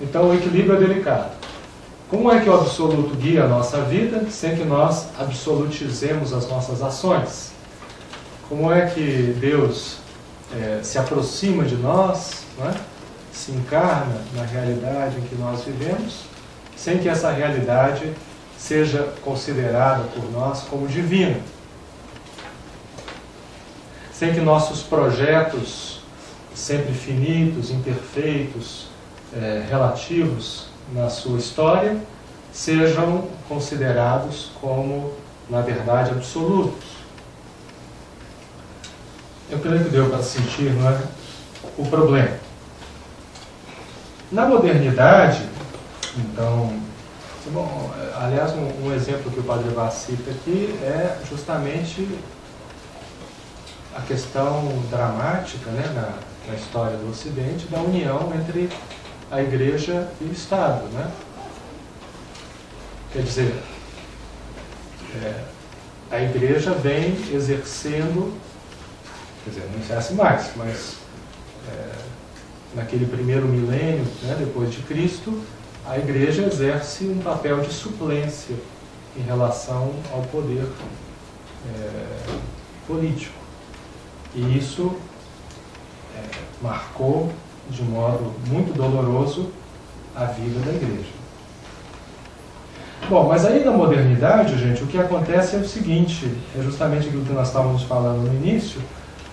Então o equilíbrio é delicado. Como é que o absoluto guia a nossa vida sem que nós absolutizemos as nossas ações? Como é que Deus se aproxima de nós, não é? Se encarna na realidade em que nós vivemos, sem que essa realidade seja considerada por nós como divina? Sem que nossos projetos, sempre finitos, imperfeitos, relativos na sua história, sejam considerados como, na verdade, absolutos. Eu creio que deu para sentir, não é, o problema. Na modernidade, então, bom, aliás, um exemplo que o Padre Vaz cita aqui é justamente a questão dramática, né, na história do Ocidente, da união entre a Igreja e o Estado, né? Quer dizer, a Igreja vem exercendo, quer dizer, não exerce mais, mas naquele primeiro milênio, né, depois de Cristo, a Igreja exerce um papel de suplência em relação ao poder político. E isso marcou de modo muito doloroso a vida da Igreja. Bom, mas aí na modernidade, gente, o que acontece é o seguinte, é justamente aquilo que nós estávamos falando no início,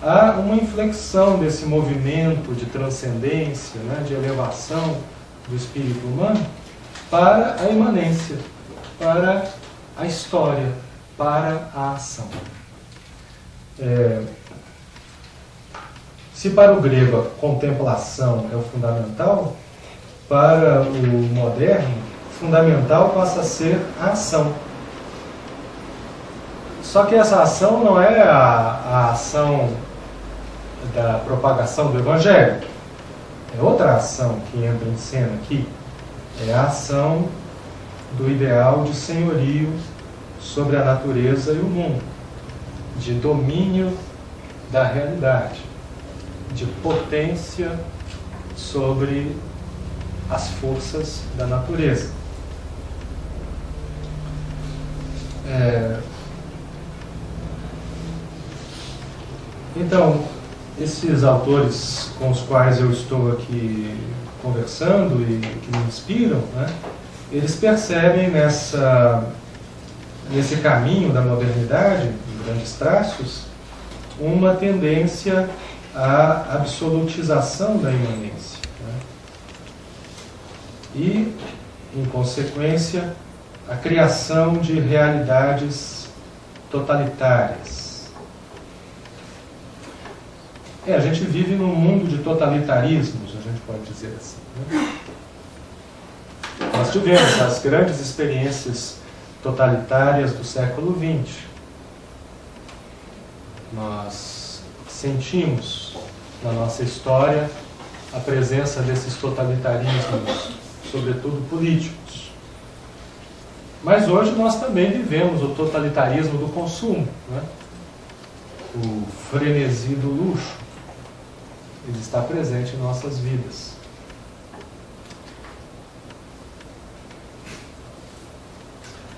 há uma inflexão desse movimento de transcendência, né, de elevação do espírito humano para a imanência, para a história, para a ação. Se para o grego a contemplação é o fundamental, para o moderno, fundamental passa a ser a ação. Só que essa ação não é a ação da propagação do Evangelho. É outra ação que entra em cena aqui. É a ação do ideal de senhorio sobre a natureza e o mundo, de domínio da realidade, de potência sobre as forças da natureza. Então, esses autores com os quais eu estou aqui conversando e que me inspiram, né, eles percebem nesse caminho da modernidade, em grandes traços, uma tendência à absolutização da imanência, né? E, em consequência, a criação de realidades totalitárias. A gente vive num mundo de totalitarismos, a gente pode dizer assim, né? Nós tivemos as grandes experiências totalitárias do século XX. Nós sentimos na nossa história a presença desses totalitarismos, sobretudo políticos. Mas hoje nós também vivemos o totalitarismo do consumo, né? O frenesi do luxo. Ele está presente em nossas vidas.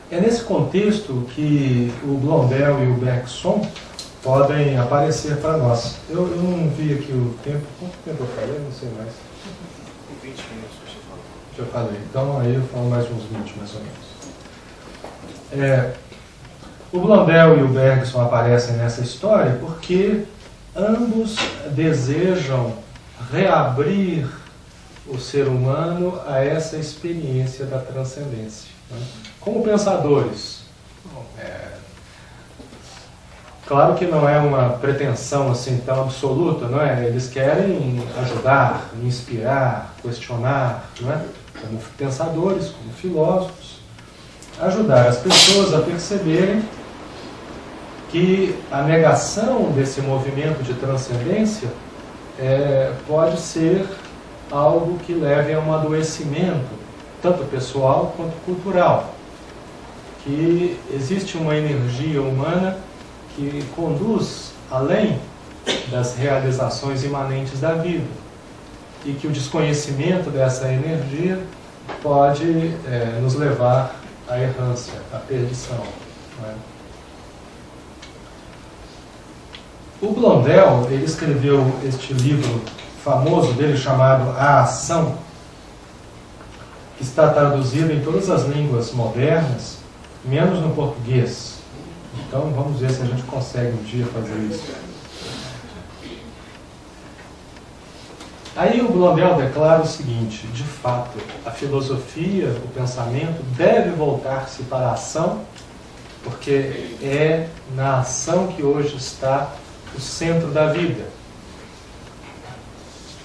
É nesse contexto que o Blondel e o Bergson podem aparecer para nós. Eu não vi aqui o tempo. Quanto tempo eu falei? Não sei mais. 20 minutos que você falou. Já falei. Então aí eu falo mais uns 20 mais ou menos. O Blondel e o Bergson aparecem nessa história porque ambos desejam reabrir o ser humano a essa experiência da transcendência, né? Como pensadores. Claro que não é uma pretensão assim tão absoluta, não é? Eles querem ajudar, inspirar, questionar, não é? Como pensadores, como filósofos, ajudar as pessoas a perceberem que a negação desse movimento de transcendência pode ser algo que leve a um adoecimento, tanto pessoal quanto cultural. Que existe uma energia humana que conduz além das realizações imanentes da vida. e que o desconhecimento dessa energia pode nos levar à errância, à perdição. Não é? O Blondel, ele escreveu este livro famoso dele chamado A Ação, que está traduzido em todas as línguas modernas, menos no português. Então vamos ver se a gente consegue um dia fazer isso. Aí o Blondel declara o seguinte: de fato, a filosofia, o pensamento deve voltar-se para a ação, porque é na ação que hoje está o centro da vida.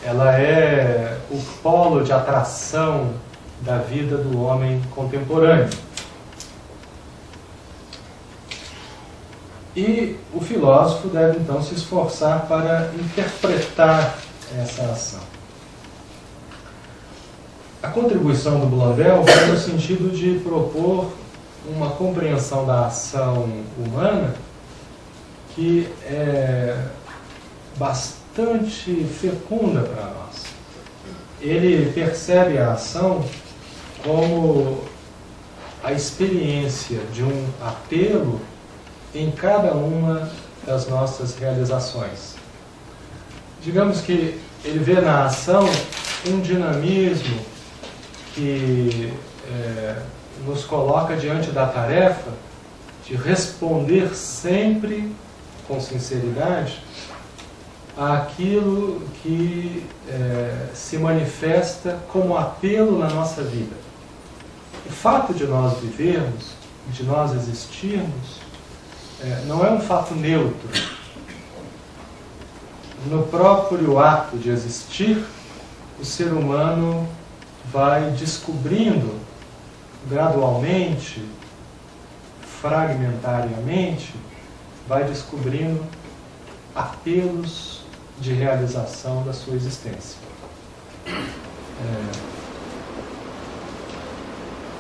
Ela é o polo de atração da vida do homem contemporâneo. E o filósofo deve então se esforçar para interpretar essa ação. A contribuição do Blondel foi no sentido de propor uma compreensão da ação humana que é bastante fecunda para nós. Ele percebe a ação como a experiência de um apelo em cada uma das nossas realizações. Digamos que ele vê na ação um dinamismo que nos coloca diante da tarefa de responder sempre com sinceridade àquilo que se manifesta como apelo na nossa vida. O fato de nós vivermos, de nós existirmos, não é um fato neutro. No próprio ato de existir, o ser humano vai descobrindo gradualmente, fragmentariamente, vai descobrindo apelos de realização da sua existência.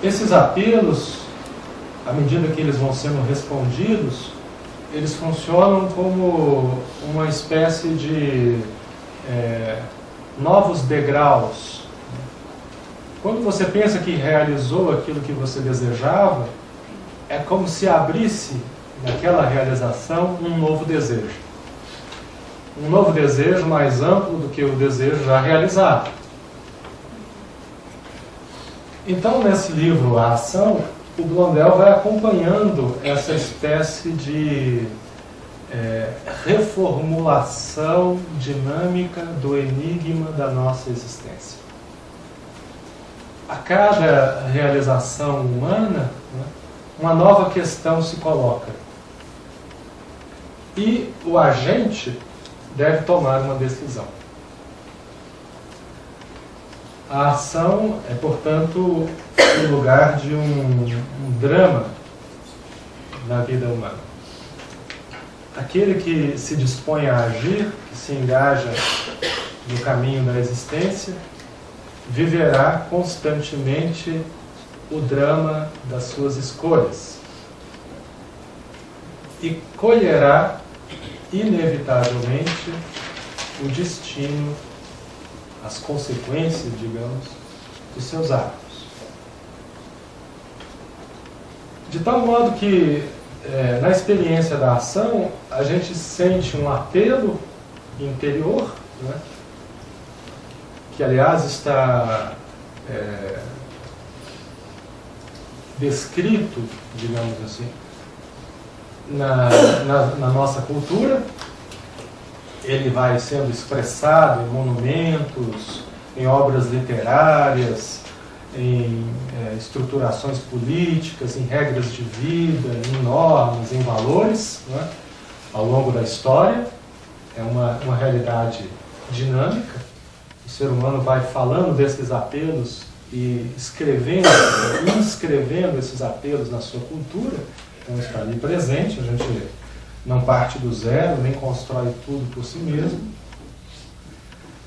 Esses apelos, à medida que eles vão sendo respondidos, eles funcionam como uma espécie de novos degraus. Quando você pensa que realizou aquilo que você desejava, é como se abrisse naquela realização um novo desejo. Um novo desejo mais amplo do que o desejo já realizado. Então, nesse livro, A Ação, o Blondel vai acompanhando essa espécie de reformulação dinâmica do enigma da nossa existência. A cada realização humana, né, uma nova questão se coloca. E o agente deve tomar uma decisão. A ação é, portanto, o lugar de um drama na vida humana. Aquele que se dispõe a agir, que se engaja no caminho da existência, viverá constantemente o drama das suas escolhas e colherá inevitavelmente o destino, as consequências, digamos, dos seus atos. De tal modo que, na experiência da ação, a gente sente um apelo interior, né, que, aliás, está descrito, digamos assim, na nossa cultura. Ele vai sendo expressado em monumentos, em obras literárias, em estruturações políticas, em regras de vida, em normas, em valores, né, ao longo da história. É uma realidade dinâmica. O ser humano vai falando desses apelos e inscrevendo esses apelos na sua cultura. Então está ali presente, a gente não parte do zero, nem constrói tudo por si mesmo.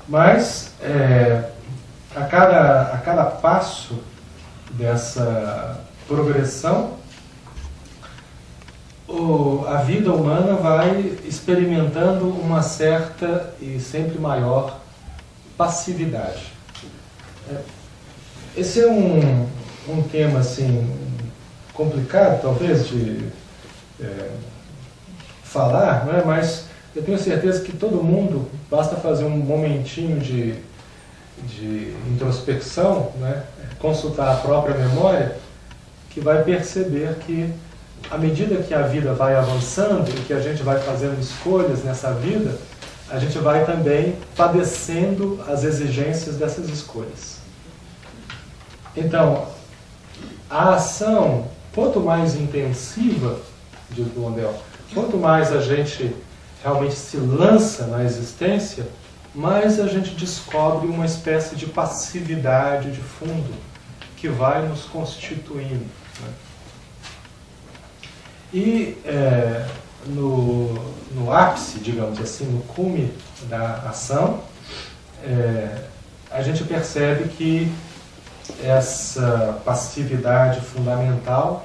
Mas, a cada passo dessa progressão, a vida humana vai experimentando uma certa e sempre maior passividade. Esse é um tema assim, complicado, talvez, de falar, não é? Mas eu tenho certeza que todo mundo, basta fazer um momentinho de introspecção, né? Consultar a própria memória, que vai perceber que, à medida que a vida vai avançando e que a gente vai fazendo escolhas nessa vida, a gente vai também padecendo as exigências dessas escolhas. Então, a ação, quanto mais intensiva, diz Blondel, quanto mais a gente realmente se lança na existência, mais a gente descobre uma espécie de passividade de fundo que vai nos constituindo, né? E no ápice, digamos assim, no cume da ação, a gente percebe que essa passividade fundamental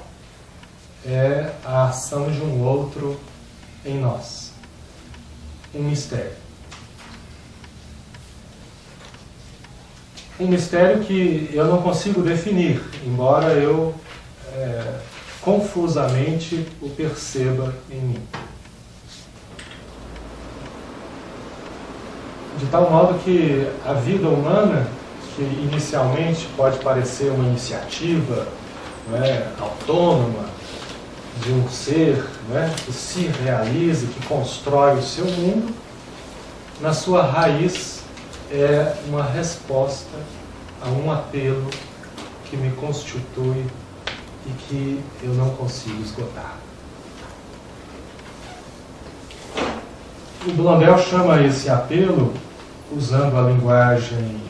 é a ação de um outro em nós. Um mistério. Um mistério que eu não consigo definir, embora eu confusamente o perceba em mim. De tal modo que a vida humana, que inicialmente pode parecer uma iniciativa, não é, autônoma, de um ser, não é, que se realiza, que constrói o seu mundo, na sua raiz é uma resposta a um apelo que me constitui e que eu não consigo esgotar. O Blondel chama esse apelo, usando a linguagem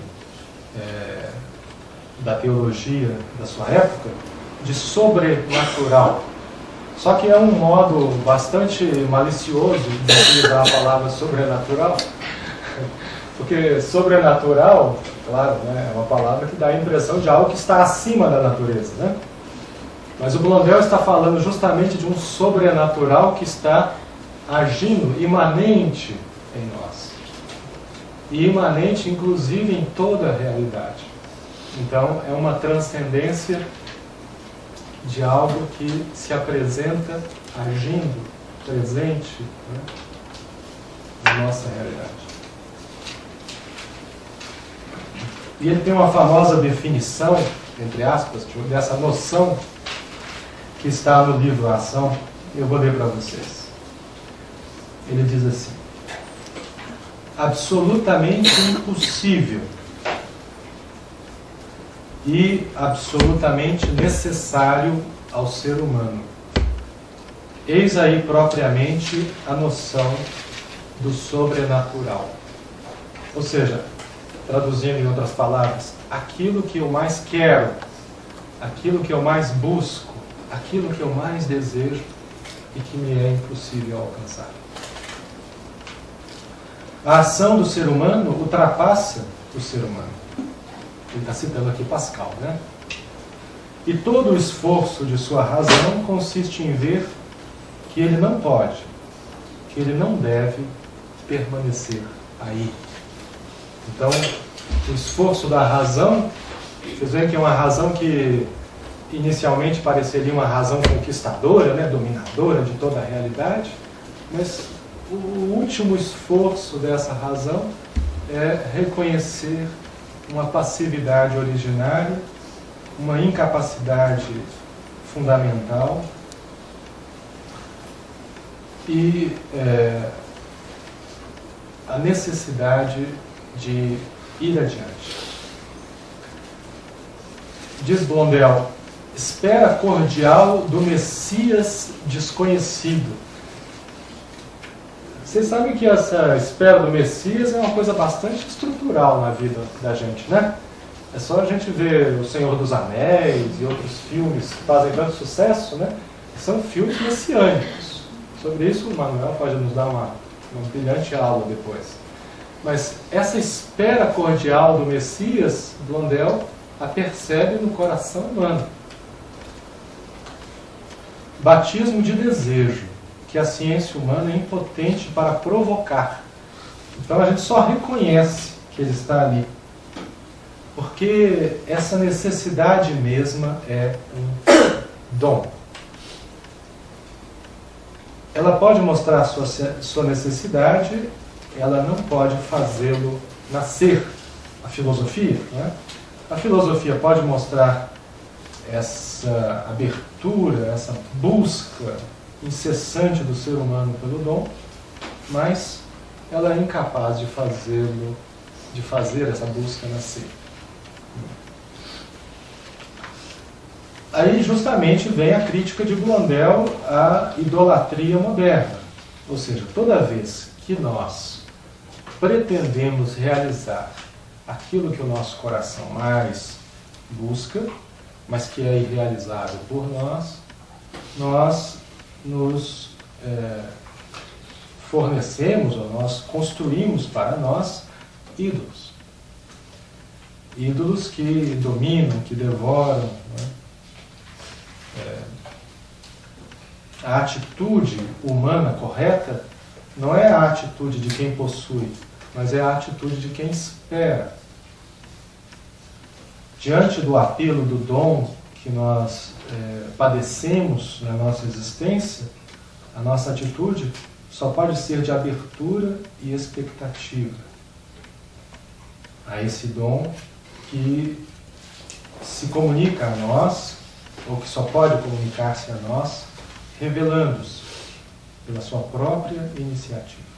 da teologia da sua época, de sobrenatural. Só que é um modo bastante malicioso de utilizar a palavra sobrenatural, porque sobrenatural, claro, né, é uma palavra que dá a impressão de algo que está acima da natureza, né? Mas o Blondel está falando justamente de um sobrenatural que está agindo imanente em nós. E imanente, inclusive, em toda a realidade. Então, é uma transcendência de algo que se apresenta agindo, presente, né, na nossa realidade. E ele tem uma famosa definição, entre aspas, dessa noção que está no livro Ação. Eu vou ler para vocês. Ele diz assim: absolutamente impossível e absolutamente necessário ao ser humano. Eis aí propriamente a noção do sobrenatural. Ou seja, traduzindo em outras palavras, aquilo que eu mais quero, aquilo que eu mais busco, aquilo que eu mais desejo e que me é impossível alcançar. A ação do ser humano ultrapassa o ser humano. Ele está citando aqui Pascal, né? E todo o esforço de sua razão consiste em ver que ele não pode, que ele não deve permanecer aí. Então, o esforço da razão, vocês veem que é uma razão que inicialmente pareceria uma razão conquistadora, né, dominadora de toda a realidade, mas o último esforço dessa razão é reconhecer uma passividade originária, uma incapacidade fundamental e a necessidade de ir adiante. Diz Blondel: espera cordial do Messias desconhecido. Vocês sabem que essa espera do Messias é uma coisa bastante estrutural na vida da gente, né? É só a gente ver O Senhor dos Anéis e outros filmes que fazem tanto sucesso, né? São filmes messiânicos. Sobre isso o Manuel pode nos dar uma brilhante aula depois. Mas essa espera cordial do Messias, Blondel a percebe no coração humano. Batismo de desejo, que a ciência humana é impotente para provocar. Então a gente só reconhece que ele está ali. Porque essa necessidade mesma é um dom. Ela pode mostrar a sua necessidade, ela não pode fazê-lo nascer. A filosofia, né? A filosofia pode mostrar essa abertura, essa busca incessante do ser humano pelo dom, mas ela é incapaz de fazer essa busca nascer. Aí justamente vem a crítica de Blondel à idolatria moderna. Ou seja, toda vez que nós pretendemos realizar aquilo que o nosso coração mais busca, mas que é irrealizável por nós, nós nos fornecemos, ou nós construímos para nós ídolos. Ídolos que dominam, que devoram, né? A atitude humana correta não é a atitude de quem possui, mas é a atitude de quem espera. Diante do apelo do dom que nós padecemos na nossa existência, a nossa atitude só pode ser de abertura e expectativa a esse dom que se comunica a nós, ou que só pode comunicar-se a nós, revelando-se pela sua própria iniciativa.